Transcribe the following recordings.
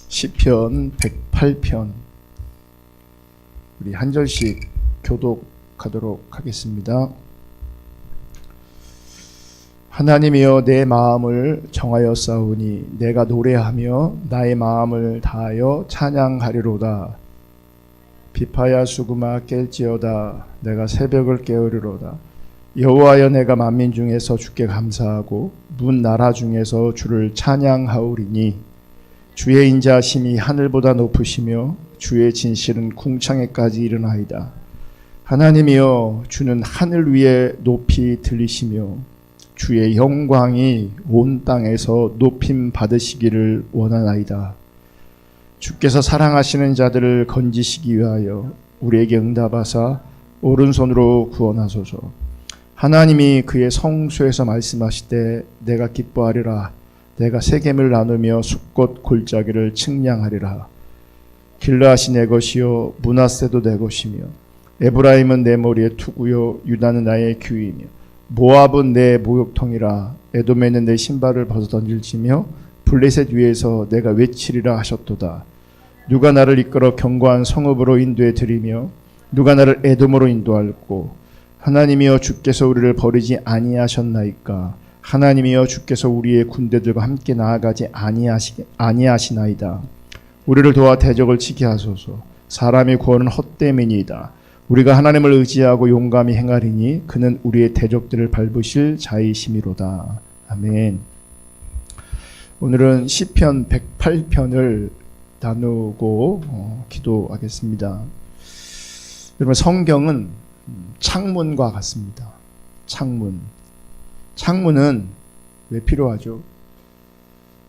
시편 108편 우리 한 절씩 교독하도록 하겠습니다. 하나님이여 내 마음을 정하여 싸우니 내가 노래하며 나의 마음을 다하여 찬양하리로다. 비파야 수구마 깰지어다. 내가 새벽을 깨우리로다. 여호와여 내가 만민 중에서 주께 감사하고 문 나라 중에서 주를 찬양하오리니 주의 인자하심이 하늘보다 높으시며 주의 진실은 궁창에까지 이르나이다. 하나님이여 주는 하늘 위에 높이 들리시며 주의 영광이 온 땅에서 높임 받으시기를 원하나이다. 주께서 사랑하시는 자들을 건지시기 위하여 우리에게 응답하사 오른손으로 구원하소서. 하나님이 그의 성소에서 말씀하시되 내가 기뻐하리라. 내가 세겜을 나누며 숫꽃 골짜기를 측량하리라. 길르앗이 내 것이요 므낫세도 내 것이며 에브라임은 내 머리의 투구요 유다는 나의 규이며 모압은 내 목욕통이라. 에돔에는 내 신발을 벗어 던질지며 블레셋 위에서 내가 외치리라 하셨도다. 누가 나를 이끌어 견고한 성읍으로 인도해 드리며 누가 나를 에돔으로 인도할꼬. 하나님이여 주께서 우리를 버리지 아니하셨나이까. 하나님이여 주께서 우리의 군대들과 함께 나아가지 아니하시나이다. 우리를 도와 대적을 치게 하소서. 사람의 구원은 헛됨이니이다. 우리가 하나님을 의지하고 용감히 행하리니 그는 우리의 대적들을 밟으실 자이심이로다. 아멘. 오늘은 시편 108편을 나누고 기도하겠습니다. 여러분, 성경은 창문과 같습니다. 창문은 왜 필요하죠?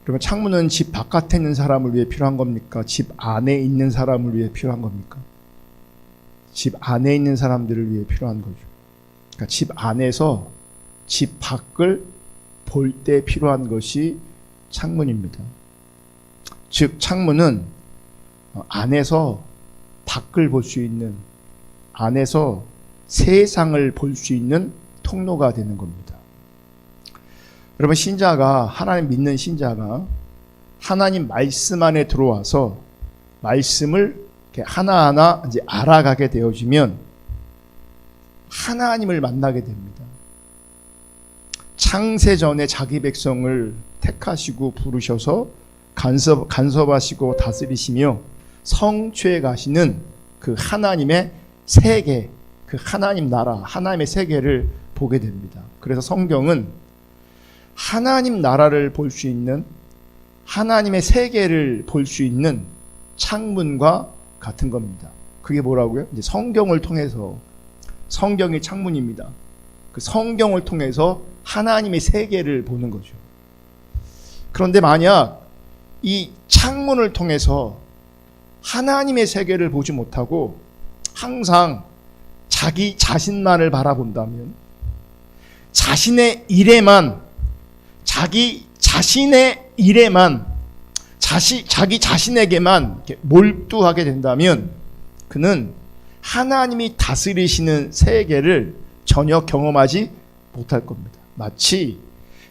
그러면 창문은 집 바깥에 있는 사람을 위해 필요한 겁니까? 집 안에 있는 사람을 위해 필요한 겁니까? 집 안에 있는 사람들을 위해 필요한 거죠. 그러니까 집 안에서 집 밖을 볼 때 필요한 것이 창문입니다. 즉 창문은 안에서 밖을 볼 수 있는, 안에서 세상을 볼 수 있는 통로가 되는 겁니다. 여러분, 하나님 믿는 신자가 하나님 말씀 안에 들어와서 말씀을 이렇게 하나하나 이제 알아가게 되어지면 하나님을 만나게 됩니다. 창세전에 자기 백성을 택하시고 부르셔서 간섭하시고 다스리시며 성취해 가시는 그 하나님의 세계, 그 하나님 나라, 하나님의 세계를 보게 됩니다. 그래서 성경은 하나님 나라를 볼 수 있는, 하나님의 세계를 볼 수 있는 창문과 같은 겁니다. 그게 뭐라고요? 이제 성경을 통해서, 성경이 창문입니다. 그 성경을 통해서 하나님의 세계를 보는 거죠. 그런데 만약 이 창문을 통해서 하나님의 세계를 보지 못하고 항상 자기 자신만을 바라본다면, 자신의 일에만, 자기 자신의 일에만, 자기 자신에게만 이렇게 몰두하게 된다면 그는 하나님이 다스리시는 세계를 전혀 경험하지 못할 겁니다. 마치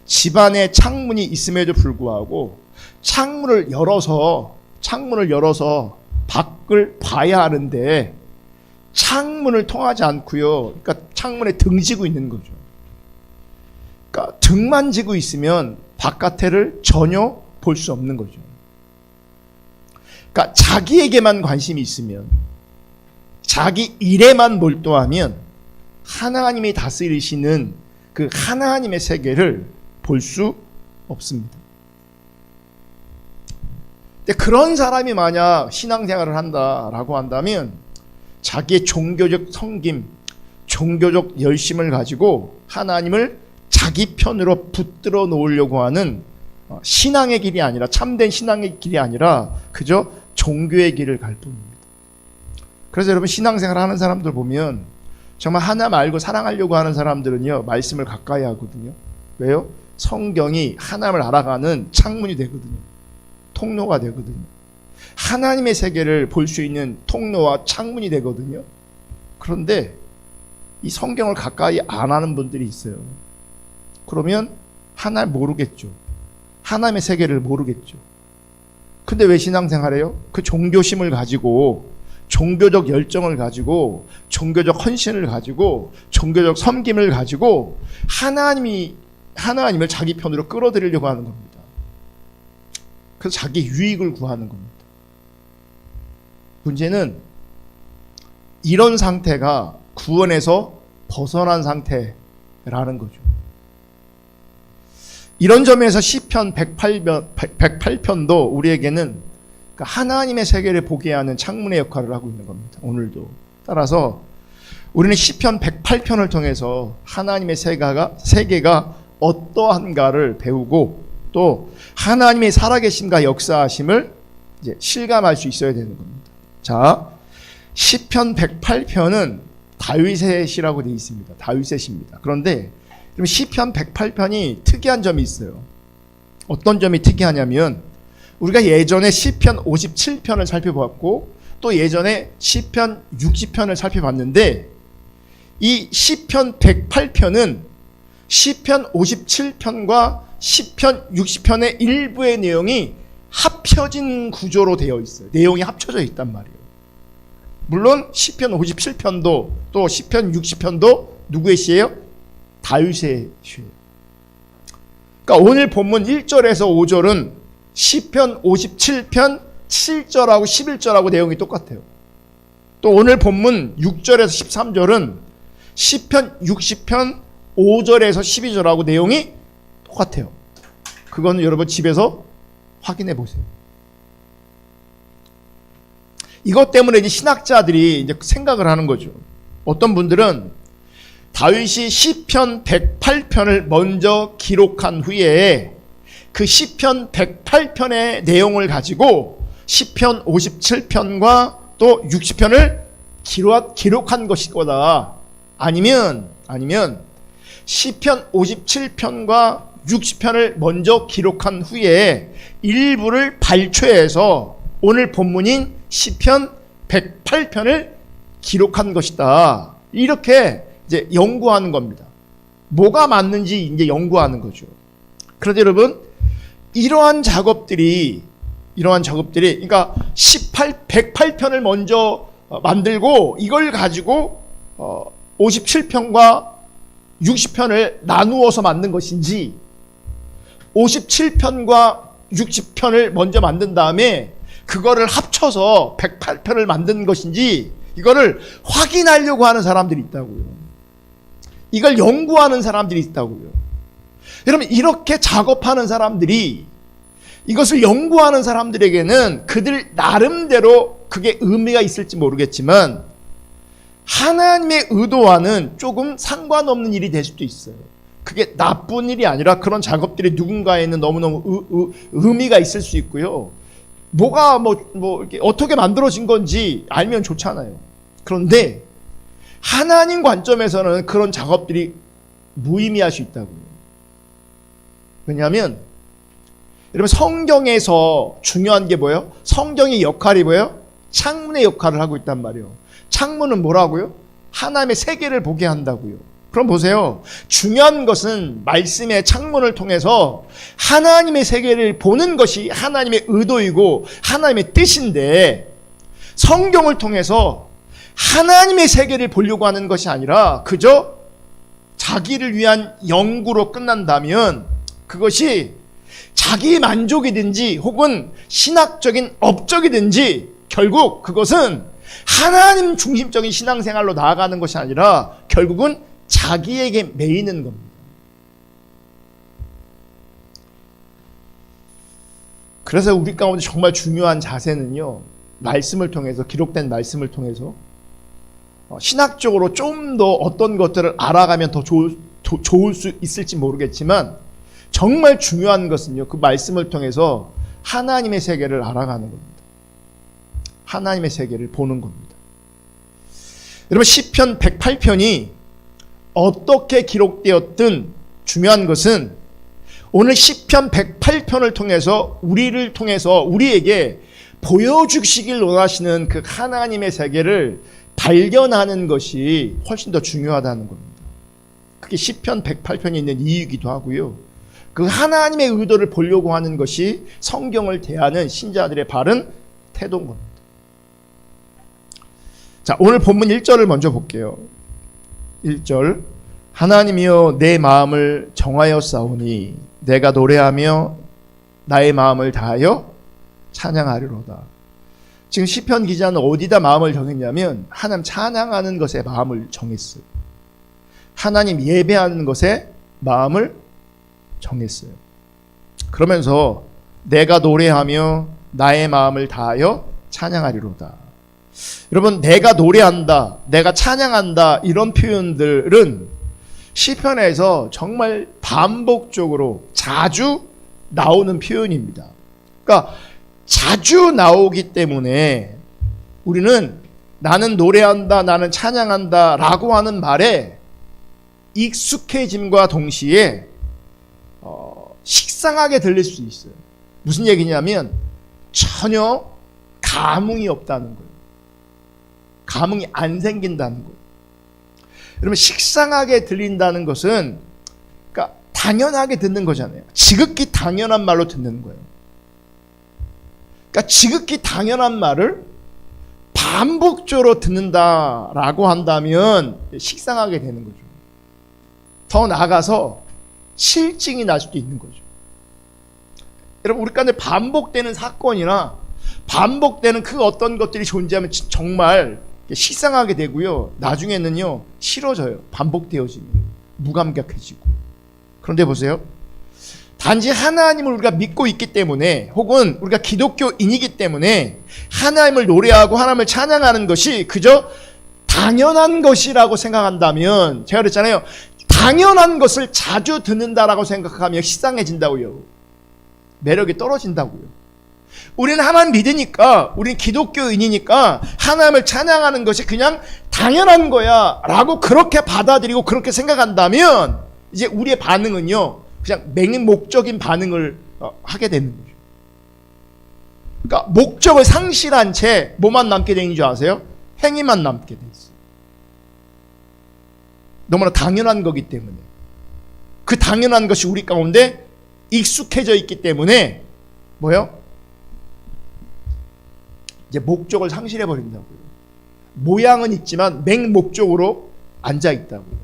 집안에 창문이 있음에도 불구하고 창문을 열어서 밖을 봐야 하는데 창문을 통하지 않고요. 그러니까 창문에 등지고 있는 거죠. 그러니까 등만 지고 있으면 바깥을 전혀 볼 수 없는 거죠. 그러니까 자기에게만 관심이 있으면, 자기 일에만 몰두하면 하나님이 다스리시는 그 하나님의 세계를 볼 수 없습니다. 근데 그런 사람이 만약 신앙생활을 한다라고 한다면 자기의 종교적 섬김, 종교적 열심을 가지고 하나님을 자기 편으로 붙들어 놓으려고 하는 신앙의 길이 아니라, 참된 신앙의 길이 아니라 그저 종교의 길을 갈 뿐입니다. 그래서 여러분, 신앙생활 하는 사람들 보면 정말 하나님 알고 사랑하려고 하는 사람들은요, 말씀을 가까이 하거든요. 왜요? 성경이 하나님을 알아가는 창문이 되거든요. 통로가 되거든요. 하나님의 세계를 볼 수 있는 통로와 창문이 되거든요. 그런데 이 성경을 가까이 안 하는 분들이 있어요. 그러면 하나님 모르겠죠. 하나님의 세계를 모르겠죠. 근데 왜 신앙생활해요? 그 종교심을 가지고, 종교적 열정을 가지고, 종교적 헌신을 가지고, 종교적 섬김을 가지고 하나님을 자기 편으로 끌어들이려고 하는 겁니다. 그래서 자기 유익을 구하는 겁니다. 문제는 이런 상태가 구원에서 벗어난 상태라는 거죠. 이런 점에서 시편 108편도 우리에게는 하나님의 세계를 보게 하는 창문의 역할을 하고 있는 겁니다. 오늘도. 따라서 우리는 시편 108편을 통해서 하나님의 세계가 어떠한가를 배우고 또 하나님의 살아계심과 역사하심을 이제 실감할 수 있어야 되는 겁니다. 자, 시편 108편은 다윗의 시라고 되어 있습니다. 다윗의 시입니다. 그런데 시편 108편이 특이한 점이 있어요. 어떤 점이 특이하냐면 우리가 예전에 시편 57편을 살펴봤고 또 예전에 시편 60편을 살펴봤는데 이 시편 108편은 시편 57편과 시편 60편의 일부의 내용이 합쳐진 구조로 되어 있어요. 내용이 합쳐져 있단 말이에요. 물론 시편 57편도 또 시편 60편도 누구의 시예요? 다윗의 시예요. 그러니까 오늘 본문 1절에서 5절은 시편 57편 7절하고 11절하고 내용이 똑같아요. 또 오늘 본문 6절에서 13절은 시편 60편 5절에서 12절하고 내용이 똑같아요. 그거는 여러분 집에서 확인해 보세요. 이것 때문에 이제 신학자들이 이제 생각을 하는 거죠. 어떤 분들은 다윗이 시편 108편을 먼저 기록한 후에 그 시편 108편의 내용을 가지고 시편 57편과 또 60편을 기록한 것일 거다. 아니면 시편 57편과 60편을 먼저 기록한 후에 일부를 발췌해서 오늘 본문인 시편 108편을 기록한 것이다. 이렇게 이제 연구하는 겁니다. 뭐가 맞는지 이제 연구하는 거죠. 그런데 여러분, 이러한 작업들이 그러니까 108편을 먼저 만들고 이걸 가지고 57편과 60편을 나누어서 만든 것인지 57편과 60편을 먼저 만든 다음에 그거를 합쳐서 108편을 만든 것인지 이거를 확인하려고 하는 사람들이 있다고요. 이걸 연구하는 사람들이 있다고요. 여러분, 이렇게 작업하는 사람들이, 이것을 연구하는 사람들에게는 그들 나름대로 그게 의미가 있을지 모르겠지만 하나님의 의도와는 조금 상관없는 일이 될 수도 있어요. 그게 나쁜 일이 아니라 그런 작업들이 누군가에는 너무너무 의미가 있을 수 있고요. 뭐가 이렇게 어떻게 만들어진 건지 알면 좋잖아요. 그런데 하나님 관점에서는 그런 작업들이 무의미할 수 있다고요. 왜냐하면 여러분, 성경에서 중요한 게 뭐예요? 성경의 역할이 뭐예요? 창문의 역할을 하고 있단 말이에요. 창문은 뭐라고요? 하나님의 세계를 보게 한다고요. 그럼 보세요. 중요한 것은 말씀의 창문을 통해서 하나님의 세계를 보는 것이 하나님의 의도이고 하나님의 뜻인데, 성경을 통해서 하나님의 세계를 보려고 하는 것이 아니라 그저 자기를 위한 연구로 끝난다면 그것이 자기 만족이든지 혹은 신학적인 업적이든지 결국 그것은 하나님 중심적인 신앙생활로 나아가는 것이 아니라 결국은 자기에게 매이는 겁니다. 그래서 우리 가운데 정말 중요한 자세는요, 말씀을 통해서, 기록된 말씀을 통해서 신학적으로 좀 더 어떤 것들을 알아가면 더 좋을 수 있을지 모르겠지만 정말 중요한 것은요, 그 말씀을 통해서 하나님의 세계를 알아가는 겁니다. 하나님의 세계를 보는 겁니다. 여러분, 시편 108편이 어떻게 기록되었든 중요한 것은 오늘 시편 108편을 통해서 우리에게 보여주시길 원하시는 그 하나님의 세계를 발견하는 것이 훨씬 더 중요하다는 겁니다. 특히 시편 108편이 있는 이유이기도 하고요. 그 하나님의 의도를 보려고 하는 것이 성경을 대하는 신자들의 바른 태도인 겁니다. 자, 오늘 본문 1절을 먼저 볼게요. 1절. 하나님이여 내 마음을 정하여 싸우니 내가 노래하며 나의 마음을 다하여 찬양하리로다. 지금 시편 기자는 어디다 마음을 정했냐면 하나님 찬양하는 것에 마음을 정했어요. 하나님 예배하는 것에 마음을 정했어요. 그러면서 내가 노래하며 나의 마음을 다하여 찬양하리로다. 여러분, 내가 노래한다, 내가 찬양한다, 이런 표현들은 시편에서 정말 반복적으로 자주 나오는 표현입니다. 그러니까 자주 나오기 때문에 우리는 나는 노래한다, 나는 찬양한다 라고 하는 말에 익숙해짐과 동시에 식상하게 들릴 수 있어요. 무슨 얘기냐면 전혀 감흥이 없다는 거예요. 감흥이 안 생긴다는 거예요. 여러분, 식상하게 들린다는 것은 그러니까 당연하게 듣는 거잖아요. 지극히 당연한 말로 듣는 거예요. 그러니까 지극히 당연한 말을 반복적으로 듣는다라고 한다면 식상하게 되는 거죠. 더 나아가서 실증이 날 수도 있는 거죠. 여러분, 우리 가운데 반복되는 사건이나 반복되는 그 어떤 것들이 존재하면 정말 식상하게 되고요. 나중에는요, 싫어져요. 반복되어지면 무감각해지고. 그런데 보세요. 단지 하나님을 우리가 믿고 있기 때문에, 혹은 우리가 기독교인이기 때문에 하나님을 노래하고 하나님을 찬양하는 것이 그저 당연한 것이라고 생각한다면, 제가 그랬잖아요. 당연한 것을 자주 듣는다라고 생각하면 식상해진다고요. 매력이 떨어진다고요. 우리는 하나님 믿으니까, 우리는 기독교인이니까 하나님을 찬양하는 것이 그냥 당연한 거야 라고 그렇게 받아들이고 그렇게 생각한다면 이제 우리의 반응은요, 그냥 맹목적인 반응을 하게 되는 거죠. 그러니까 목적을 상실한 채 뭐만 남게 되는 줄 아세요? 행위만 남게 돼 있어요. 너무나 당연한 거기 때문에, 그 당연한 것이 우리 가운데 익숙해져 있기 때문에 뭐요? 이제 목적을 상실해 버린다고요. 모양은 있지만 맹목적으로 앉아 있다고요.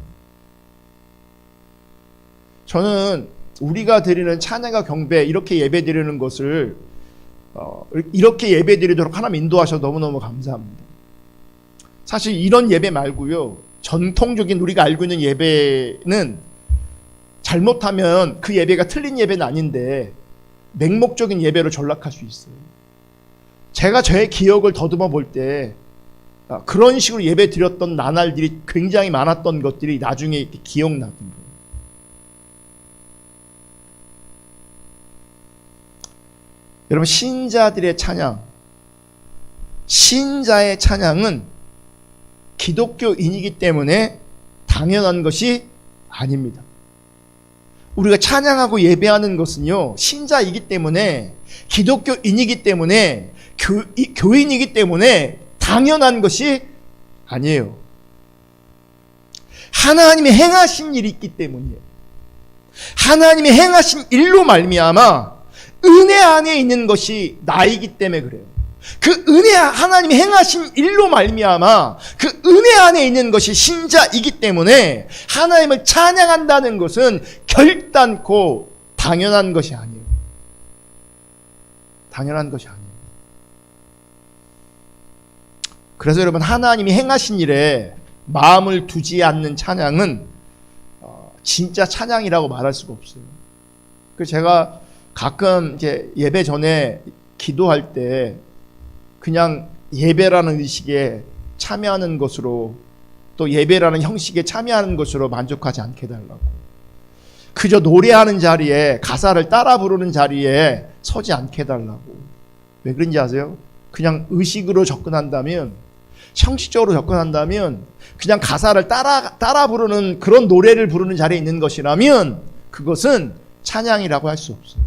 저는 우리가 드리는 찬양과 경배, 이렇게 예배 드리는 것을 이렇게 예배 드리도록 하나님 인도하셔서 너무너무 감사합니다. 사실 이런 예배 말고요, 전통적인 우리가 알고 있는 예배는 잘못하면 그 예배가 틀린 예배는 아닌데 맹목적인 예배로 전락할 수 있어요. 제가 저의 기억을 더듬어 볼 때 그런 식으로 예배 드렸던 나날들이 굉장히 많았던 것들이 나중에 이렇게 기억나던 거예요. 여러분, 신자들의 찬양, 신자의 찬양은 기독교인이기 때문에 당연한 것이 아닙니다. 우리가 찬양하고 예배하는 것은요, 신자이기 때문에, 기독교인이기 때문에, 교인이기 때문에 당연한 것이 아니에요. 하나님이 행하신 일이 있기 때문이에요. 하나님이 행하신 일로 말미암아 은혜 안에 있는 것이 나이기 때문에 그래요. 그 은혜, 하나님이 행하신 일로 말미암아 그 은혜 안에 있는 것이 신자이기 때문에 하나님을 찬양한다는 것은 결단코 당연한 것이 아니에요. 당연한 것이 아니에요. 그래서 여러분, 하나님이 행하신 일에 마음을 두지 않는 찬양은 진짜 찬양이라고 말할 수가 없어요. 그래서 제가 가끔 이제 예배 전에 기도할 때 그냥 예배라는 의식에 참여하는 것으로, 또 예배라는 형식에 참여하는 것으로 만족하지 않게 해달라고. 그저 노래하는 자리에, 가사를 따라 부르는 자리에 서지 않게 해달라고. 왜 그런지 아세요? 그냥 의식으로 접근한다면, 형식적으로 접근한다면, 그냥 가사를 따라 부르는 그런 노래를 부르는 자리에 있는 것이라면 그것은 찬양이라고 할 수 없어요.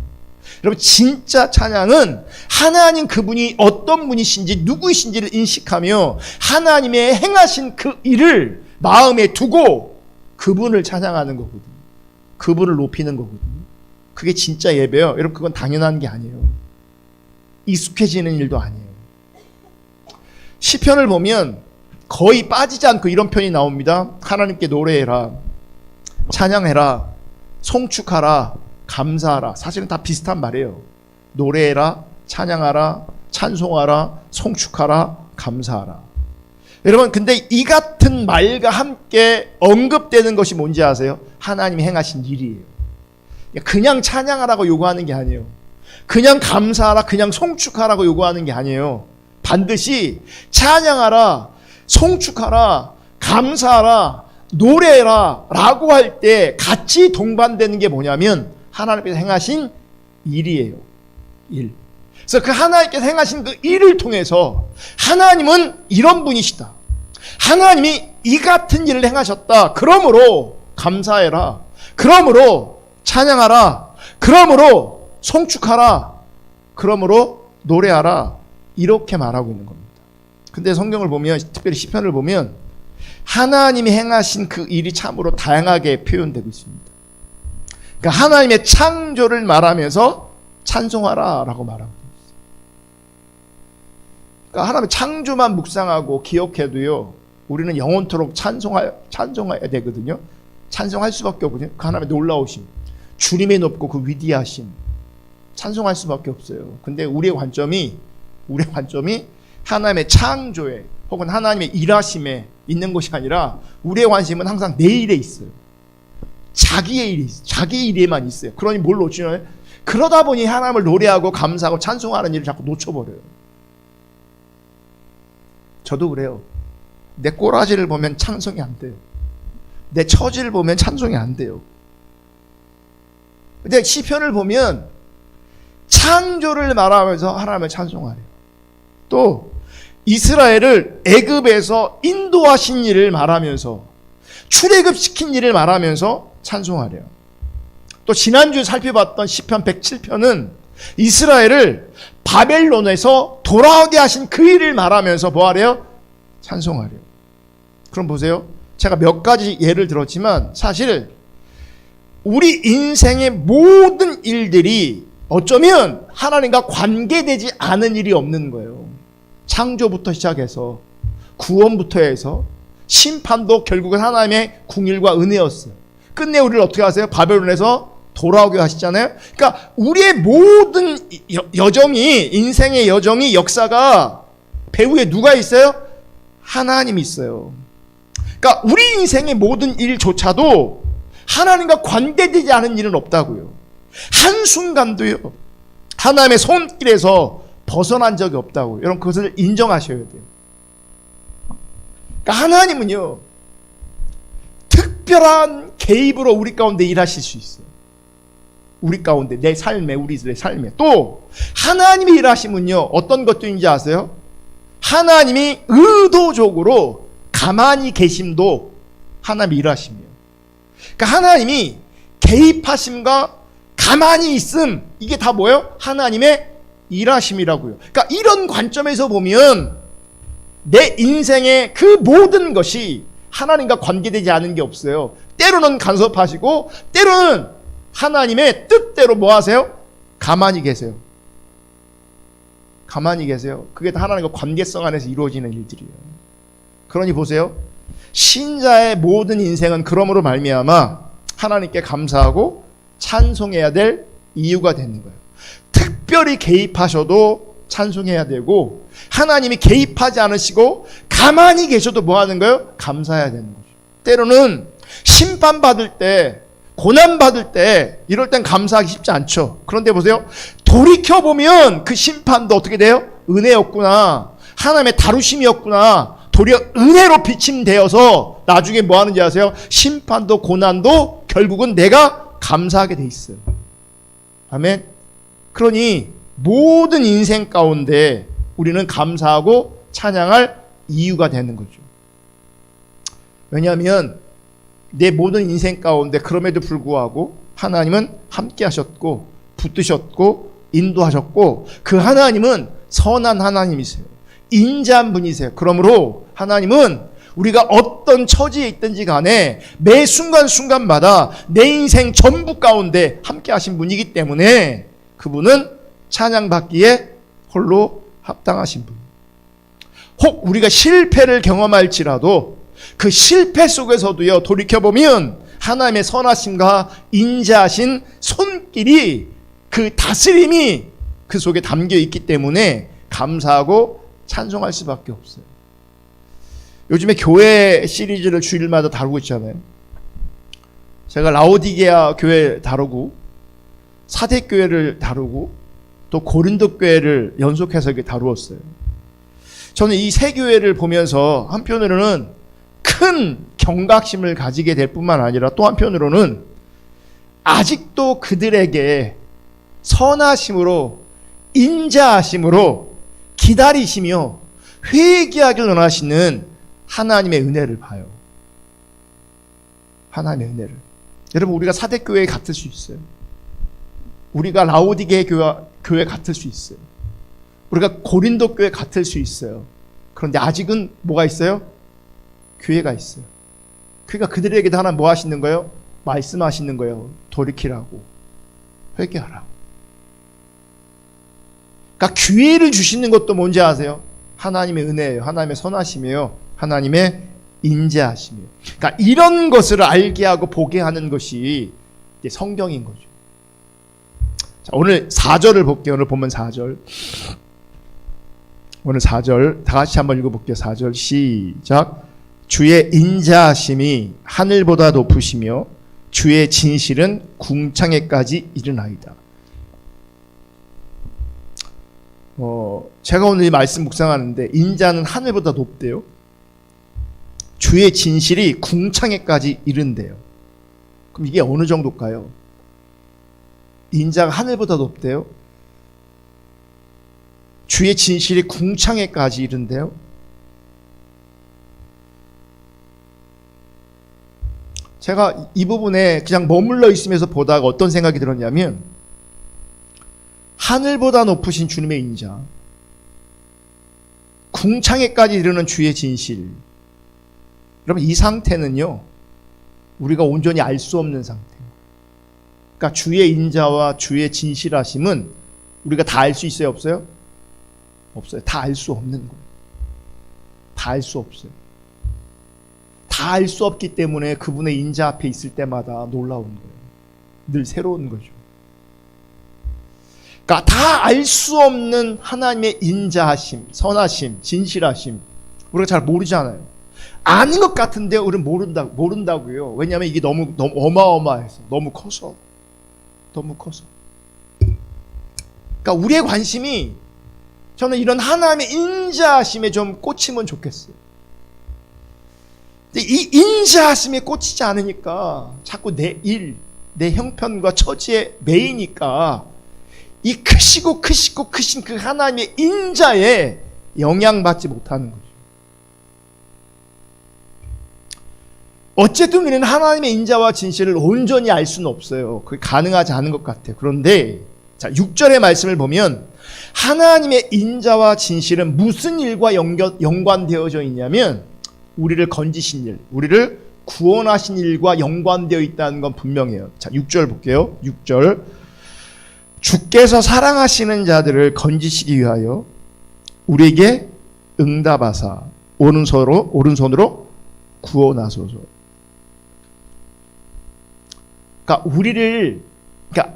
여러분, 진짜 찬양은 하나님 그분이 어떤 분이신지 누구이신지를 인식하며 하나님의 행하신 그 일을 마음에 두고 그분을 찬양하는 거거든요. 그분을 높이는 거거든요. 그게 진짜 예배예요. 여러분, 그건 당연한 게 아니에요. 익숙해지는 일도 아니에요. 시편을 보면 거의 빠지지 않고 이런 편이 나옵니다. 하나님께 노래해라, 찬양해라, 송축하라, 감사하라. 사실은 다 비슷한 말이에요. 노래해라, 찬양하라, 찬송하라, 송축하라, 감사하라. 여러분, 근데 이 같은 말과 함께 언급되는 것이 뭔지 아세요? 하나님이 행하신 일이에요. 그냥 찬양하라고 요구하는 게 아니에요. 그냥 감사하라, 그냥 송축하라고 요구하는 게 아니에요. 반드시 찬양하라, 송축하라, 감사하라, 노래해라 라고 할 때 같이 동반되는 게 뭐냐면 하나님께서 행하신 일이에요. 일. 그래서 그 하나님께서 행하신 그 일을 통해서 하나님은 이런 분이시다, 하나님이 이 같은 일을 행하셨다, 그러므로 감사해라, 그러므로 찬양하라, 그러므로 송축하라, 그러므로 노래하라, 이렇게 말하고 있는 겁니다. 근데 성경을 보면, 특별히 시편을 보면 하나님이 행하신 그 일이 참으로 다양하게 표현되고 있습니다. 그러니까 하나님의 창조를 말하면서 찬송하라 라고 말하고 있어요. 그러니까 하나님의 창조만 묵상하고 기억해도요, 우리는 영원토록 찬송해야 되거든요. 찬송할 수밖에 없거든요. 그 하나님의 놀라우심, 주님의 높고 그 위대하심, 찬송할 수밖에 없어요. 근데 우리의 관점이 하나님의 창조에 혹은 하나님의 일하심에 있는 것이 아니라 우리의 관심은 항상 내 일에 있어요. 자기의 일이 있어요. 자기의 일에만 있어요. 그러니 뭘 놓치나요? 그러다 보니 하나님을 노래하고 감사하고 찬송하는 일을 자꾸 놓쳐버려요. 저도 그래요. 내 꼬라지를 보면 찬송이 안 돼요. 내 처지를 보면 찬송이 안 돼요. 근데 시편을 보면 창조를 말하면서 하나님을 찬송하래요. 또 이스라엘을 애굽에서 인도하신 일을 말하면서, 출애굽시킨 일을 말하면서 찬송하래요. 또 지난주에 살펴봤던 시편 107편은 이스라엘을 바벨론에서 돌아오게 하신 그 일을 말하면서 뭐하래요? 찬송하래요. 그럼 보세요. 제가 몇 가지 예를 들었지만 사실 우리 인생의 모든 일들이 어쩌면 하나님과 관계되지 않은 일이 없는 거예요. 창조부터 시작해서 구원부터 해서 심판도 결국은 하나님의 궁일과 은혜였어요. 끝내 우리를 어떻게 하세요? 바벨론에서 돌아오게 하시잖아요. 그러니까 우리의 모든 여정이, 인생의 여정이, 역사가 배후에 누가 있어요? 하나님이 있어요. 그러니까 우리 인생의 모든 일조차도 하나님과 관계되지 않은 일은 없다고요. 한순간도요, 하나님의 손길에서 벗어난 적이 없다고요. 여러분, 그것을 인정하셔야 돼요. 그러니까 하나님은요, 특별한 개입으로 우리 가운데 일하실 수 있어요. 우리 가운데, 내 삶에, 우리들의 삶에. 또 하나님이 일하시면요, 어떤 것들인지 아세요? 하나님이 의도적으로 가만히 계심도 하나님이 일하심이에요. 그러니까 하나님이 개입하심과 가만히 있음, 이게 다 뭐예요? 하나님의 일하심이라고요. 그러니까 이런 관점에서 보면 내 인생의 그 모든 것이 하나님과 관계되지 않은 게 없어요. 때로는 간섭하시고 때로는 하나님의 뜻대로 뭐 하세요? 가만히 계세요. 가만히 계세요. 그게 다 하나님과 관계성 안에서 이루어지는 일들이에요. 그러니 보세요. 신자의 모든 인생은 그러므로 말미암아 하나님께 감사하고 찬송해야 될 이유가 되는 거예요. 특별히 개입하셔도 찬송해야 되고, 하나님이 개입하지 않으시고 가만히 계셔도 뭐 하는 거예요? 감사해야 되는 거죠. 때로는 심판받을 때, 고난받을 때, 이럴 땐 감사하기 쉽지 않죠. 그런데 보세요. 돌이켜보면 그 심판도 어떻게 돼요? 은혜였구나, 하나님의 다루심이었구나, 도리어 은혜로 비침되어서 나중에 뭐 하는지 아세요? 심판도 고난도 결국은 내가 감사하게 돼 있어요. 아멘. 그러니 모든 인생 가운데 우리는 감사하고 찬양할 이유가 되는 거죠. 왜냐하면 내 모든 인생 가운데 그럼에도 불구하고 하나님은 함께 하셨고 붙드셨고 인도하셨고, 그 하나님은 선한 하나님이세요. 인자한 분이세요. 그러므로 하나님은 우리가 어떤 처지에 있든지 간에 매 순간순간마다 내 인생 전부 가운데 함께 하신 분이기 때문에 그분은 찬양받기에 홀로 합당하신 분. 혹 우리가 실패를 경험할지라도 그 실패 속에서도요, 돌이켜보면 하나님의 선하심과 인자하신 손길이, 그 다스림이 그 속에 담겨 있기 때문에 감사하고 찬송할 수밖에 없어요. 요즘에 교회 시리즈를 주일마다 다루고 있잖아요. 제가 라오디게아 교회 다루고 사대 교회를 다루고 또 고린도 교회를 연속해서 이렇게 다루었어요. 저는 이 세 교회를 보면서 한편으로는 큰 경각심을 가지게 될 뿐만 아니라 또 한편으로는 아직도 그들에게 선하심으로 인자하심으로 기다리시며 회개하길 원하시는 하나님의 은혜를 봐요. 하나님의 은혜를. 여러분, 우리가 사대교회 같을 수 있어요. 우리가 라오디게 교회 같을 수 있어요. 우리가 고린도 교회 같을 수 있어요. 그런데 아직은 뭐가 있어요? 교회가 있어요. 그러니까 그들에게도 하나 뭐 하시는 거예요? 말씀하시는 거예요. 돌이키라고, 회개하라고. 그러니까 기회를 주시는 것도 뭔지 아세요? 하나님의 은혜예요. 하나님의 선하심이에요. 하나님의 인자하심이에요. 그러니까 이런 것을 알게 하고 보게 하는 것이 이제 성경인 거죠. 자, 오늘 4절을 볼게요. 오늘 보면 4절. 오늘 4절 다 같이 한번 읽어볼게요. 4절 시작. 주의 인자하심이 하늘보다 높으시며 주의 진실은 궁창에까지 이르나이다. 제가 오늘 이 말씀 묵상하는데 인자는 하늘보다 높대요. 주의 진실이 궁창에까지 이른대요. 그럼 이게 어느 정도일까요? 인자가 하늘보다 높대요. 주의 진실이 궁창에까지 이른대요. 제가 이 부분에 그냥 머물러 있으면서 보다가 어떤 생각이 들었냐면, 하늘보다 높으신 주님의 인자, 궁창에까지 이르는 주의 진실. 여러분, 이 상태는요, 우리가 온전히 알 수 없는 상태입니다. 그러니까 주의 인자와 주의 진실하심은 우리가 다 알 수 있어요, 없어요? 없어요. 다 알 수 없는 거예요. 다 알 수 없어요. 다 알 수 없기 때문에 그분의 인자 앞에 있을 때마다 놀라운 거예요. 늘 새로운 거죠. 그러니까 다 알 수 없는 하나님의 인자하심, 선하심, 진실하심, 우리가 잘 모르잖아요. 아는 것 같은데 우리는 모른다고요. 왜냐하면 이게 너무 어마어마해서, 너무 커서. 그러니까 우리의 관심이, 저는 이런 하나님의 인자하심에 좀 꽂히면 좋겠어요. 근데 이 인자하심에 꽂히지 않으니까 자꾸 내 일, 내 형편과 처지에 매이니까 이 크시고 크신 그 하나님의 인자에 영향받지 못하는 거죠. 어쨌든 우리는 하나님의 인자와 진실을 온전히 알 수는 없어요. 그게 가능하지 않은 것 같아요. 그런데 자, 6절의 말씀을 보면 하나님의 인자와 진실은 무슨 일과 연관되어져 있냐면, 우리를 건지신 일, 우리를 구원하신 일과 연관되어 있다는 건 분명해요. 자, 6절 볼게요. 6절. 주께서 사랑하시는 자들을 건지시기 위하여 우리에게 응답하사 오른손으로 구원하소서. 그러니까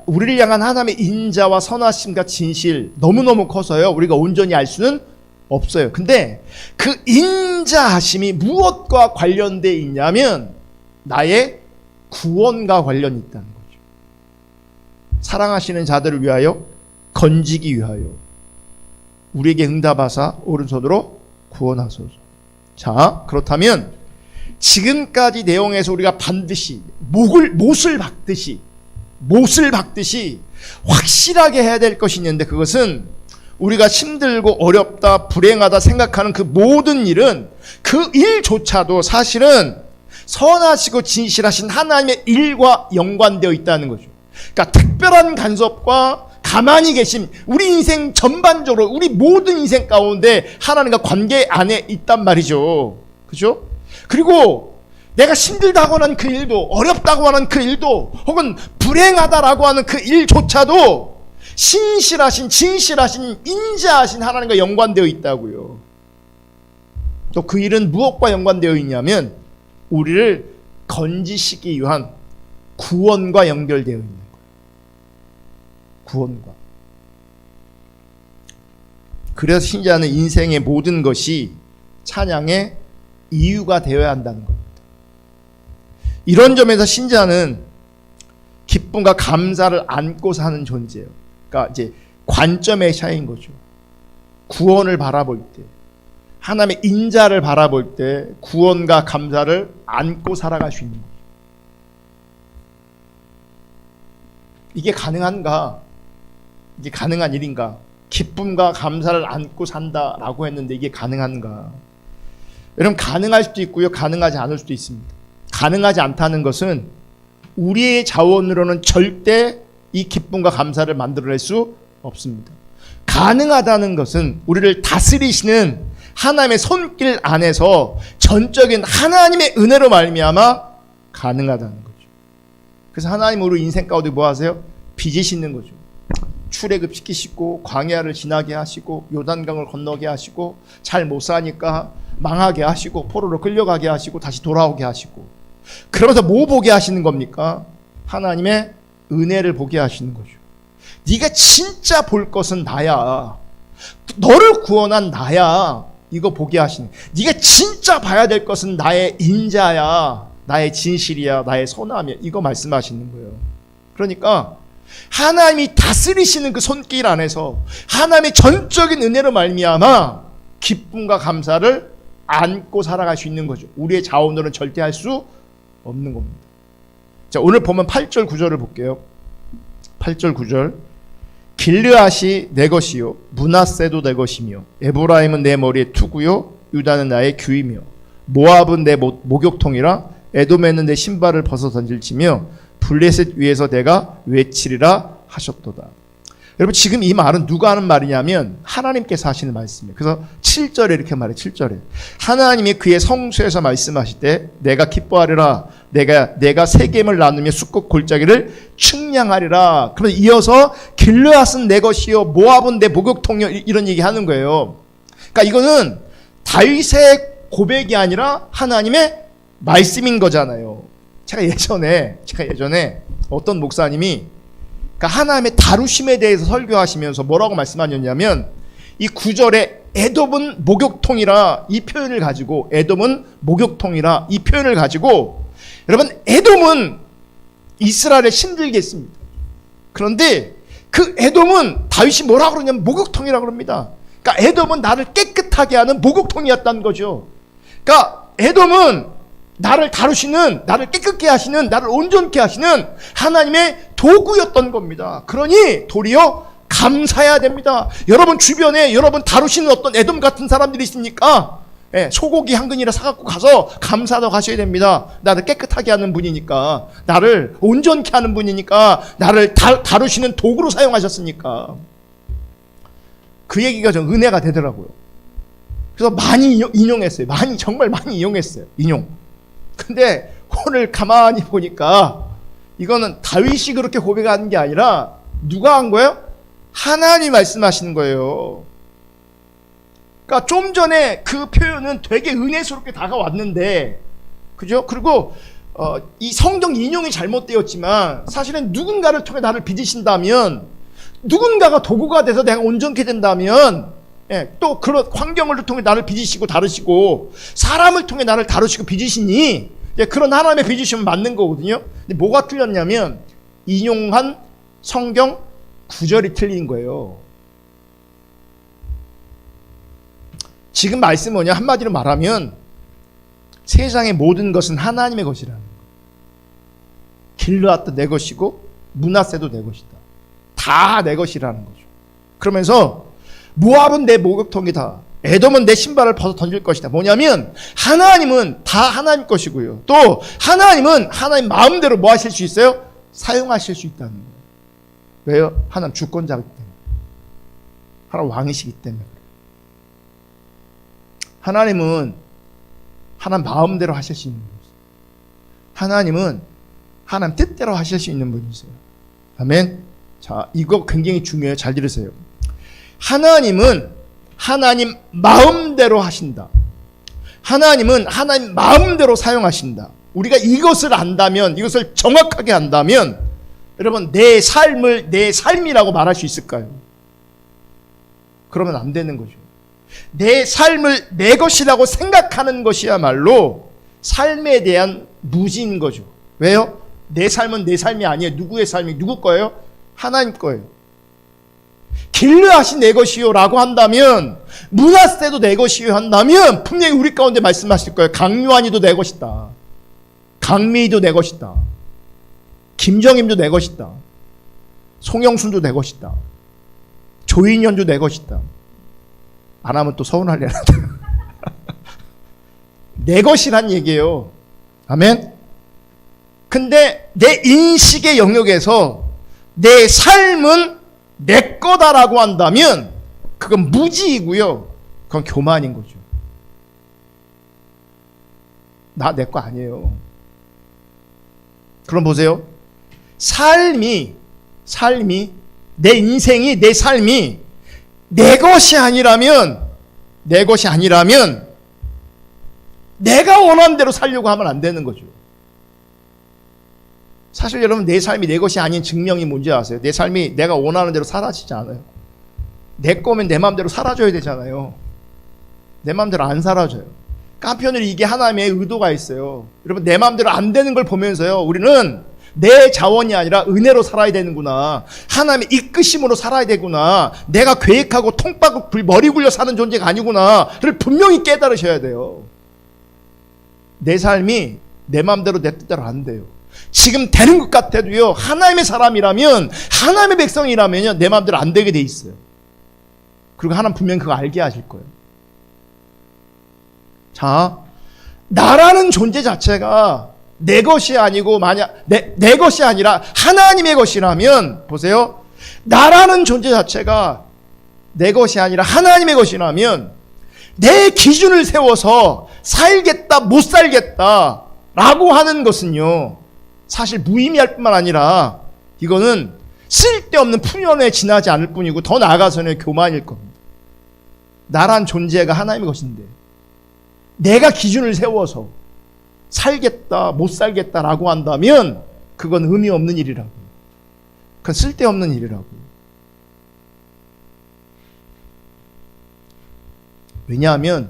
우리를 향한 하나님의 인자와 선하심과 진실 너무너무 커서요, 우리가 온전히 알 수는 없어요. 근데 그 인자하심이 무엇과 관련되어 있냐면 나의 구원과 관련이 있다는 거죠. 사랑하시는 자들을 위하여, 건지기 위하여 우리에게 응답하사 오른손으로 구원하소서. 자, 그렇다면 지금까지 내용에서 우리가 반드시 못을 박듯이 확실하게 해야 될 것이 있는데, 그것은 우리가 힘들고 어렵다, 불행하다 생각하는 그 모든 일은, 그 일조차도 사실은 선하시고 진실하신 하나님의 일과 연관되어 있다는 거죠. 그러니까 특별한 간섭과 가만히 계심, 우리 인생 전반적으로, 우리 모든 인생 가운데 하나님과 관계 안에 있단 말이죠. 그죠? 그리고 내가 힘들다고 하는 그 일도, 어렵다고 하는 그 일도, 혹은 불행하다라고 하는 그 일조차도 신실하신, 진실하신, 인자하신 하나님과 연관되어 있다고요. 또 그 일은 무엇과 연관되어 있냐면 우리를 건지시기 위한 구원과 연결되어 있는 거예요. 구원과. 그래서 신자는 인생의 모든 것이 찬양의 이유가 되어야 한다는 겁니다. 이런 점에서 신자는 기쁨과 감사를 안고 사는 존재예요. 그러니까 이제 관점의 차이인 거죠. 구원을 바라볼 때, 하나님의 인자를 바라볼 때 구원과 감사를 안고 살아갈 수 있는 거예요. 이게 가능한가? 이게 가능한 일인가? 기쁨과 감사를 안고 산다라고 했는데 이게 가능한가? 여러분, 가능할 수도 있고요, 가능하지 않을 수도 있습니다. 가능하지 않다는 것은 우리의 자원으로는 절대 이 기쁨과 감사를 만들어낼 수 없습니다. 가능하다는 것은 우리를 다스리시는 하나님의 손길 안에서 전적인 하나님의 은혜로 말미암아 가능하다는 거죠. 그래서 하나님 우리 인생 가운데 뭐 하세요? 빚으시는 거죠. 출애굽 시키시고 광야를 지나게 하시고 요단강을 건너게 하시고 잘 못 사니까 망하게 하시고 포로로 끌려가게 하시고 다시 돌아오게 하시고, 그러면서 뭐 보게 하시는 겁니까? 하나님의 은혜를 보게 하시는 거죠. 네가 진짜 볼 것은 나야. 너를 구원한 나야. 이거 보게 하시는. 네가 진짜 봐야 될 것은 나의 인자야. 나의 진실이야. 나의 선함이야. 이거 말씀하시는 거예요. 그러니까 하나님이 다스리시는 그 손길 안에서 하나님의 전적인 은혜로 말미암아 기쁨과 감사를 안고 살아갈 수 있는 거죠. 우리의 자원으로는 절대 할 수 없는 겁니다. 자, 오늘 보면 8절 9절을 볼게요. 8절 9절. 길르앗이 내 것이요 므낫세도 내 것이며 에브라임은 내 머리의 투구요 유다는 나의 규이며 모압은 내 목욕통이라 에돔에는 내 신발을 벗어 던질지며 블레셋 위에서 내가 외치리라 하셨도다. 여러분, 지금 이 말은 누가 하는 말이냐면 하나님께서 하시는 말씀이에요. 그래서 7절에 이렇게 말해요. 7절에 하나님이 그의 성소에서 말씀하실 때 내가 기뻐하리라, 내가 세겜을 나누며 숫국 골짜기를 측량하리라. 그러면 이어서 길르앗은 내 것이요 모압은 내 목욕통이요, 이런 얘기 하는 거예요. 그러니까 이거는 다윗의 고백이 아니라 하나님의 말씀인 거잖아요. 제가 예전에 어떤 목사님이 그러니까 하나님의 다루심에 대해서 설교하시면서 뭐라고 말씀하셨냐면, 이 9절에 에돔은 목욕통이라 이 표현을 가지고, 에돔은 목욕통이라 이 표현을 가지고, 여러분, 에돔은 이스라엘을 힘들게 했습니다. 그런데 그 에돔은 다윗이 뭐라고 그러냐면 목욕통이라고 그럽니다. 그러니까 에돔은 나를 깨끗하게 하는 목욕통이었다는 거죠. 그러니까 에돔은 나를 다루시는, 나를 깨끗게 하시는, 나를 온전케 하시는 하나님의 도구였던 겁니다. 그러니 도리어 감사해야 됩니다. 여러분 주변에 여러분 다루시는 어떤 에돔 같은 사람들이 있습니까? 소고기 한 근이라 사갖고 가서 감사하러 가셔야 됩니다. 나를 깨끗하게 하는 분이니까, 나를 온전케 하는 분이니까, 나를 다루시는 도구로 사용하셨으니까. 그 얘기가 좀 은혜가 되더라고요. 그래서 많이 인용했어요. 정말 많이 이용했어요. 근데 오늘 가만히 보니까 이거는 다윗이 그렇게 고백하는 게 아니라 누가 한 거예요? 하나님이 말씀하시는 거예요. 그러니까 좀 전에 그 표현은 되게 은혜스럽게 다가왔는데, 그죠? 그리고 이 성경 인용이 잘못되었지만 사실은 누군가를 통해 나를 빚으신다면, 누군가가 도구가 돼서 내가 온전케 된다면, 또 그런 환경을 통해 나를 빚으시고 다루시고 사람을 통해 나를 다루시고 빚으시니 그런 하나님의 빚으시면 맞는 거거든요. 근데 뭐가 틀렸냐면 인용한 성경 구절이 틀린 거예요. 지금 말씀은 뭐냐? 한마디로 말하면 세상의 모든 것은 하나님의 것이라는 거예요. 길르앗도 내 것이고 므낫세도 내 것이다. 다 내 것이라는 거죠. 그러면서 모압은 내 목욕통이다. 에돔은 내 신발을 벗어 던질 것이다. 뭐냐면 하나님은 다 하나님 것이고요. 또 하나님은 하나님 마음대로 뭐 하실 수 있어요? 사용하실 수 있다는 거예요. 왜요? 하나님 주권자이기 때문에. 하나님 왕이시기 때문에. 하나님 마음대로 하실 수 있는 분이세요. 하나님은 하나님 뜻대로 하실 수 있는 분이세요. 아멘. 자, 이거 굉장히 중요해요. 잘 들으세요. 하나님은 하나님 마음대로 하신다. 하나님은 하나님 마음대로 사용하신다. 우리가 이것을 안다면, 이것을 정확하게 안다면, 여러분, 내 삶을 내 삶이라고 말할 수 있을까요? 그러면 안 되는 거죠. 내 삶을 내 것이라고 생각하는 것이야말로 삶에 대한 무지인 거죠. 왜요? 내 삶은 내 삶이 아니에요. 누구의 삶이 누구 거예요? 하나님 거예요. 길르앗이 내 것이요 라고 한다면, 므낫세도 내 것이요 한다면 분명히 우리 가운데 말씀하실 거예요. 강요한이도 내 것이다. 강미도 내 것이다. 김정임도 내 것이다. 송영순도 내 것이다. 조인현도 내 것이다. 안 하면 또 서운하려나. 내 것이란 얘기예요. 아멘. 근데 내 인식의 영역에서 내 삶은 내 거다라고 한다면 그건 무지이고요. 그건 교만인 거죠. 나 내 거 아니에요. 그럼 보세요. 삶이 내 인생이 내 삶이 내 것이 아니라면 내가 원하는 대로 살려고 하면 안 되는 거죠. 사실 여러분, 내 삶이 내 것이 아닌 증명이 뭔지 아세요? 내 삶이 내가 원하는 대로 사라지지 않아요. 내 거면 내 마음대로 사라져야 되잖아요. 내 마음대로 안 사라져요. 한편으로 이게 하나님의 의도가 있어요. 여러분, 내 마음대로 안 되는 걸 보면서요, 우리는 내 자원이 아니라 은혜로 살아야 되는구나. 하나님의 이끄심으로 살아야 되구나. 내가 계획하고 통박고 머리 굴려 사는 존재가 아니구나를 분명히 깨달으셔야 돼요. 내 삶이 내 마음대로 내 뜻대로 안 돼요. 지금 되는 것 같아도요, 하나님의 사람이라면, 하나님의 백성이라면요, 내 마음대로 안 되게 돼 있어요. 그리고 하나님 분명히 그거 알게 하실 거예요. 자, 나라는 존재 자체가 내 것이 아니고, 만약 내 것이 아니라 하나님의 것이라면, 보세요. 나라는 존재 자체가 내 것이 아니라 하나님의 것이라면 내 기준을 세워서 살겠다, 못 살겠다 라고 하는 것은요, 사실 무의미할 뿐만 아니라 이거는 쓸데없는 푸념에 지나지 않을 뿐이고, 더 나아가서는 교만일 겁니다. 나란 존재가 하나님의 것인데 내가 기준을 세워서 살겠다, 못 살겠다라고 한다면 그건 의미 없는 일이라고요. 그건 쓸데없는 일이라고요. 왜냐하면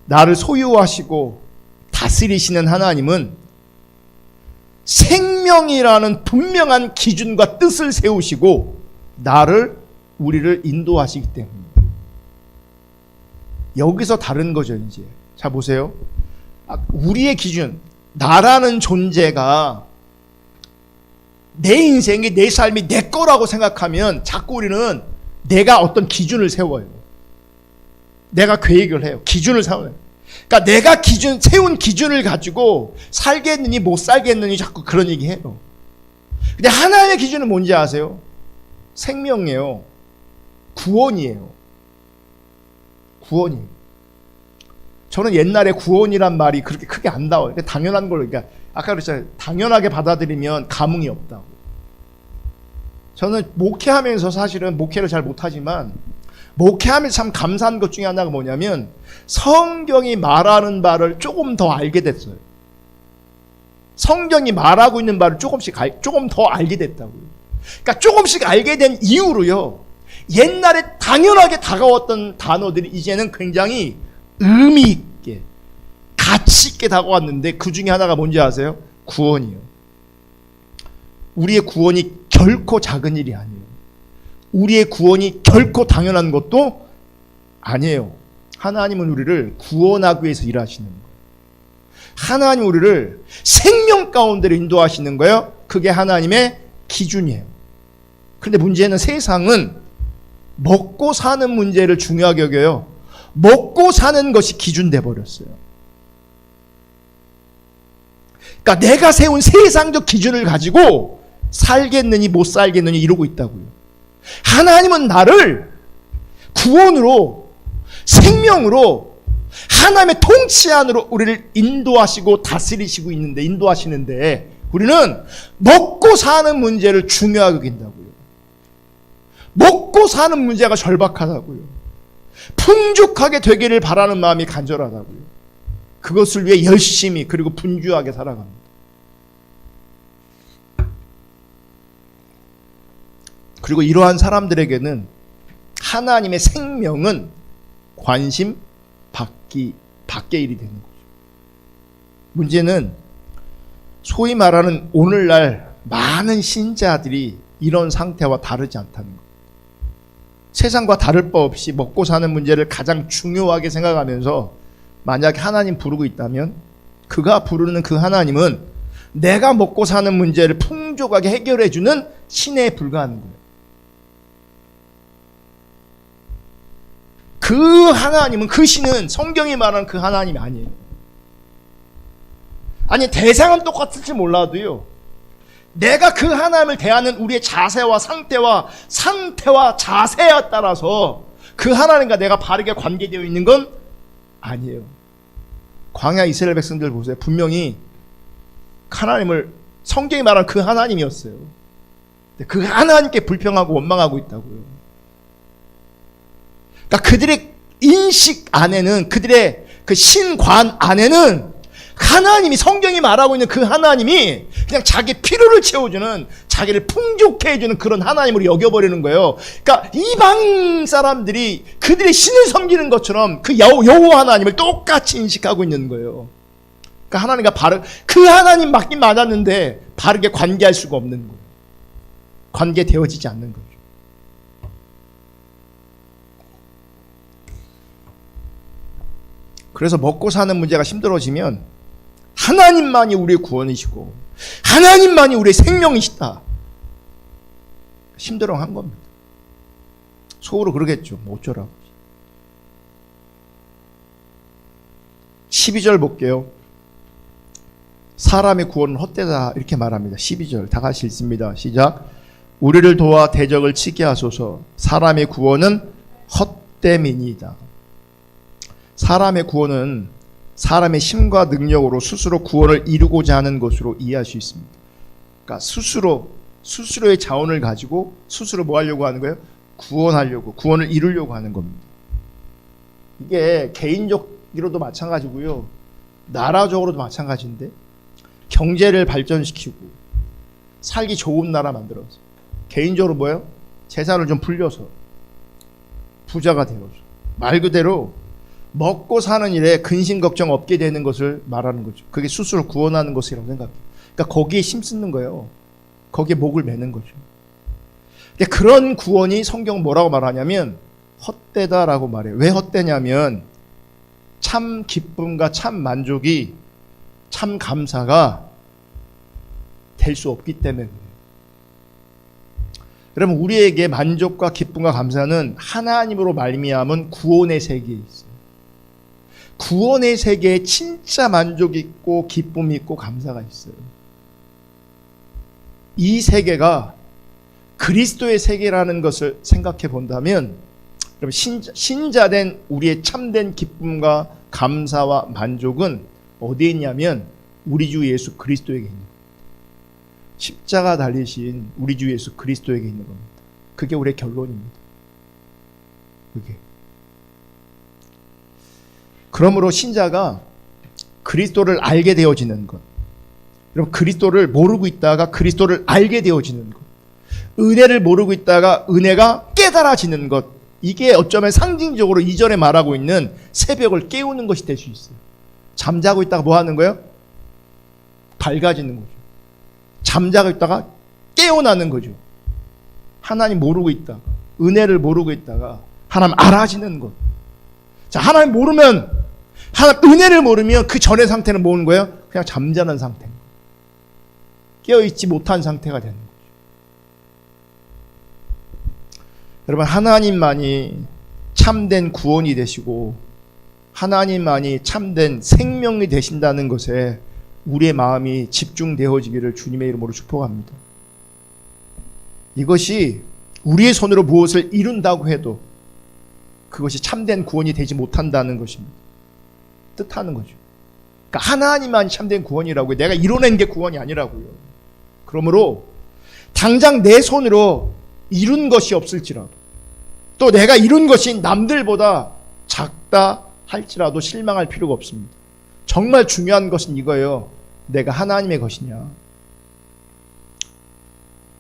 나를 소유하시고 다스리시는 하나님은 생명이라는 분명한 기준과 뜻을 세우시고 우리를 인도하시기 때문입니다. 여기서 다른 거죠, 이제. 자, 보세요. 우리의 기준, 나라는 존재가 내 인생이, 내 삶이 내 거라고 생각하면 자꾸 우리는 내가 어떤 기준을 세워요. 내가 계획을 해요. 기준을 세워요. 그러니까 내가 세운 기준을 가지고 살겠느니 못 살겠느니 자꾸 그런 얘기 해요. 근데 하나님의 기준은 뭔지 아세요? 생명이에요. 구원이에요. 구원이에요. 저는 옛날에 구원이란 말이 그렇게 크게 안 나와요. 당연한 걸로, 그러니까 아까 그랬잖아요. 당연하게 받아들이면 감흥이 없다고. 저는 목회하면서 사실은 목회를 잘 못하지만 목회하면서 참 감사한 것 중에 하나가 뭐냐면 성경이 말하는 바를 조금 더 알게 됐어요. 성경이 말하고 있는 바를 조금 더 알게 됐다고요. 그러니까 조금씩 알게 된 이후로요, 옛날에 당연하게 다가왔던 단어들이 이제는 굉장히 의미 있게, 가치 있게 다가왔는데 그 중에 하나가 뭔지 아세요? 구원이요. 우리의 구원이 결코 작은 일이 아니에요. 우리의 구원이 결코 당연한 것도 아니에요. 하나님은 우리를 구원하기 위해서 일하시는 거예요. 하나님 우리를 생명 가운데로 인도하시는 거예요. 그게 하나님의 기준이에요. 그런데 문제는 세상은 먹고 사는 문제를 중요하게 여겨요. 먹고 사는 것이 기준 돼 버렸어요. 그러니까 내가 세운 세상적 기준을 가지고 살겠느니 못 살겠느니 이러고 있다고요. 하나님은 나를 구원으로, 생명으로, 하나님의 통치 안으로 우리를 인도하시고 다스리시고 있는데, 인도하시는데 우리는 먹고 사는 문제를 중요하게 여긴다고요. 먹고 사는 문제가 절박하다고요. 풍족하게 되기를 바라는 마음이 간절하다고요. 그것을 위해 열심히 그리고 분주하게 살아갑니다. 그리고 이러한 사람들에게는 하나님의 생명은 관심 밖의 일이 되는 거죠. 문제는 소위 말하는 오늘날 많은 신자들이 이런 상태와 다르지 않다는 것. 세상과 다를 바 없이 먹고 사는 문제를 가장 중요하게 생각하면서 만약에 하나님 부르고 있다면 그가 부르는 그 하나님은 내가 먹고 사는 문제를 풍족하게 해결해주는 신에 불과한 거예요. 그 하나님은, 그 신은 성경이 말하는 그 하나님이 아니에요. 아니, 대상은 똑같을지 몰라도요, 내가 그 하나님을 대하는 우리의 자세와 상태와 자세에 따라서 그 하나님과 내가 바르게 관계되어 있는 건 아니에요. 광야 이스라엘 백성들 보세요. 분명히 하나님을, 성경이 말하는 그 하나님이었어요. 그 하나님께 불평하고 원망하고 있다고요. 그러니까 그들의 인식 안에는, 그들의 그 신관 안에는 하나님이, 성경이 말하고 있는 그 하나님이 그냥 자기 필요를 채워주는, 자기를 풍족해 해주는 그런 하나님으로 여겨버리는 거예요. 그러니까 이방 사람들이 그들의 신을 섬기는 것처럼 그 여호와 하나님을 똑같이 인식하고 있는 거예요. 그러니까 하나님과 그 하나님 맞긴 맞았는데 바르게 관계할 수가 없는 거예요. 관계되어지지 않는 거예요. 그래서 먹고 사는 문제가 힘들어지면 하나님만이 우리의 구원이시고 하나님만이 우리의 생명이시다, 힘들어한 겁니다. 속으로 그러겠죠. 뭐 어쩌라고. 12절 볼게요. 사람의 구원은 헛되다 이렇게 말합니다. 12절 다 같이 읽습니다. 시작. 우리를 도와 대적을 치게 하소서. 사람의 구원은 헛됨이니이다. 사람의 구원은 사람의 힘과 능력으로 스스로 구원을 이루고자 하는 것으로 이해할 수 있습니다. 그러니까 스스로의 자원을 가지고 스스로 뭐 하려고 하는 거예요? 구원을 이루려고 하는 겁니다. 이게 개인적으로도 마찬가지고요, 나라적으로도 마찬가지인데, 경제를 발전시키고 살기 좋은 나라 만들어서 개인적으로 뭐예요? 재산을 좀 불려서 부자가 되어서 말 그대로 먹고 사는 일에 근심 걱정 없게 되는 것을 말하는 거죠. 그게 스스로 구원하는 것이라고 생각해요. 그러니까 거기에 힘쓰는 거예요. 거기에 목을 매는 거죠. 그런 구원이 성경은 뭐라고 말하냐면 헛되다라고 말해요. 왜 헛되냐면 참 기쁨과 참 만족이, 참 감사가 될 수 없기 때문에 그래요. 여러분, 우리에게 만족과 기쁨과 감사는 하나님으로 말미암은 구원의 세계에 있어요. 구원의 세계에 진짜 만족이 있고 기쁨이 있고 감사가 있어요. 이 세계가 그리스도의 세계라는 것을 생각해 본다면, 여러분, 신자된 우리의 참된 기쁨과 감사와 만족은 어디에 있냐면 우리 주 예수 그리스도에게 있는 겁니다. 십자가 달리신 우리 주 예수 그리스도에게 있는 겁니다. 그게 우리의 결론입니다. 그게. 그러므로 신자가 그리스도를 알게 되어지는 것, 여러분, 그리스도를 모르고 있다가 그리스도를 알게 되어지는 것, 은혜를 모르고 있다가 은혜가 깨달아지는 것, 이게 어쩌면 상징적으로 이전에 말하고 있는 새벽을 깨우는 것이 될 수 있어요. 잠자고 있다가 뭐 하는 거예요? 밝아지는 거죠. 잠자고 있다가 깨어나는 거죠. 하나님 모르고 있다가, 은혜를 모르고 있다가 하나님 알아지는 것. 자, 하나님 모르면, 은혜를 모르면 그 전의 상태는 뭐는 거예요? 그냥 잠자는 상태인 거예요. 깨어있지 못한 상태가 되는 거죠. 여러분, 하나님만이 참된 구원이 되시고 하나님만이 참된 생명이 되신다는 것에 우리의 마음이 집중되어지기를 주님의 이름으로 축복합니다. 이것이 우리의 손으로 무엇을 이룬다고 해도 그것이 참된 구원이 되지 못한다는 것입니다. 뜻하는 거죠. 그러니까 하나님만이 참된 구원이라고요. 내가 이뤄낸 게 구원이 아니라고요. 그러므로 당장 내 손으로 이룬 것이 없을지라도, 또 내가 이룬 것이 남들보다 작다 할지라도 실망할 필요가 없습니다. 정말 중요한 것은 이거예요. 내가 하나님의 것이냐.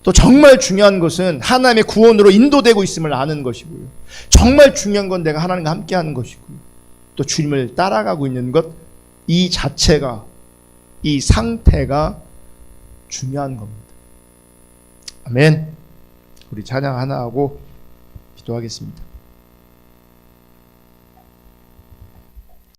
또 정말 중요한 것은 하나님의 구원으로 인도되고 있음을 아는 것이고요. 정말 중요한 건 내가 하나님과 함께하는 것이고요. 또 주님을 따라가고 있는 것, 이 자체가, 이 상태가 중요한 겁니다. 아멘. 우리 찬양 하나 하고 기도하겠습니다.